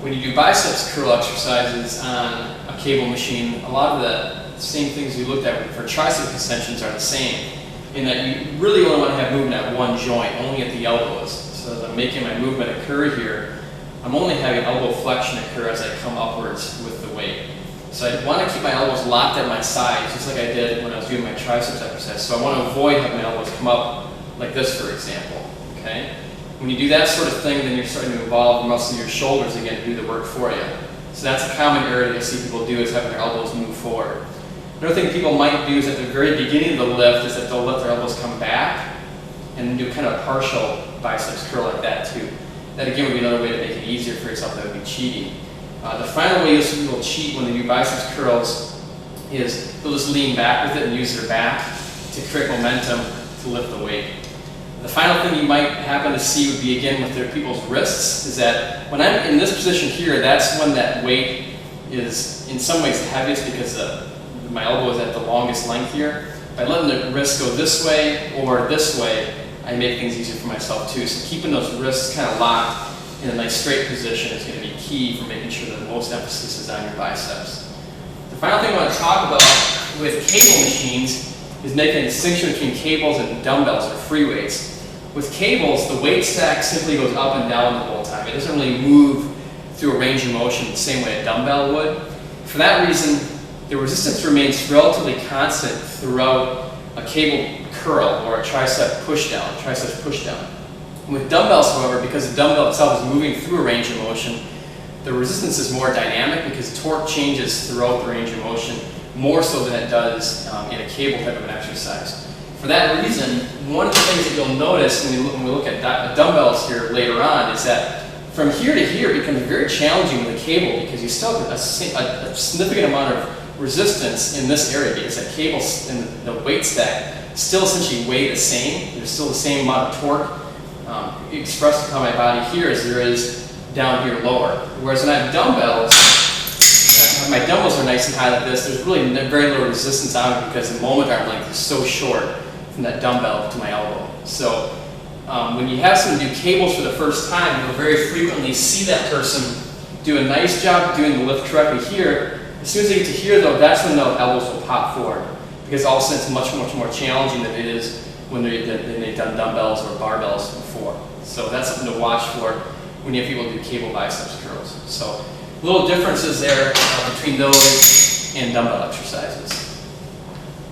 When you do biceps curl exercises on a cable machine, a lot of the same things we looked at for tricep extensions are the same, in that you really only want to have movement at one joint, only at the elbows. So as I'm making my movement occur here, I'm only having elbow flexion occur as I come upwards with the weight. So I want to keep my elbows locked at my sides, just like I did when I was doing my triceps exercise. So I want to avoid having my elbows come up like this, for example. Okay? When you do that sort of thing, then you're starting to involve the muscle in your shoulders again to do the work for you. So that's a common error that I see people do, is having their elbows move forward. Another thing people might do is at the very beginning of the lift is that they'll let their elbows come back and then do kind of a partial biceps curl like that too. That again would be another way to make it easier for yourself. That would be cheating. The final way you'll see people cheat when they do biceps curls is they'll just lean back with it and use their back to create momentum to lift the weight. The final thing you might happen to see would be again with their people's wrists, is that when I'm in this position here, that's when that weight is in some ways the heaviest, because my elbow is at the longest length here. By letting the wrist go this way or this way, I make things easier for myself too. So keeping those wrists kind of locked in a nice straight position is going to be key for making sure that the most emphasis is on your biceps. The final thing I want to talk about with cable machines is making a distinction between cables and dumbbells or free weights. With cables, the weight stack simply goes up and down the whole time. It doesn't really move through a range of motion the same way a dumbbell would. For that reason, the resistance remains relatively constant throughout a cable curl or a triceps pushdown. With dumbbells, however, because the dumbbell itself is moving through a range of motion, the resistance is more dynamic because torque changes throughout the range of motion more so than it does in a cable type of an exercise. For that reason, one of the things that you'll notice when we look at dumbbells here later on is that from here to here it becomes very challenging with a cable, because you still have a significant amount of resistance in this area, because that cable and the weight stack still essentially weigh the same. There's still the same amount of torque expressed upon my body here as there is down here lower. Whereas when I have dumbbells, my dumbbells are nice and high like this, there's really very little resistance on it because the moment arm length is so short from that dumbbell to my elbow. So when you have someone do cables for the first time, you'll very frequently see that person do a nice job doing the lift correctly here. As soon as they get to here though, that's when the elbows will pop forward, because all of a sudden it's much more challenging than it is when they've done dumbbells or barbells before. So that's something to watch for when you have people do cable biceps curls. So little differences there between those and dumbbell exercises.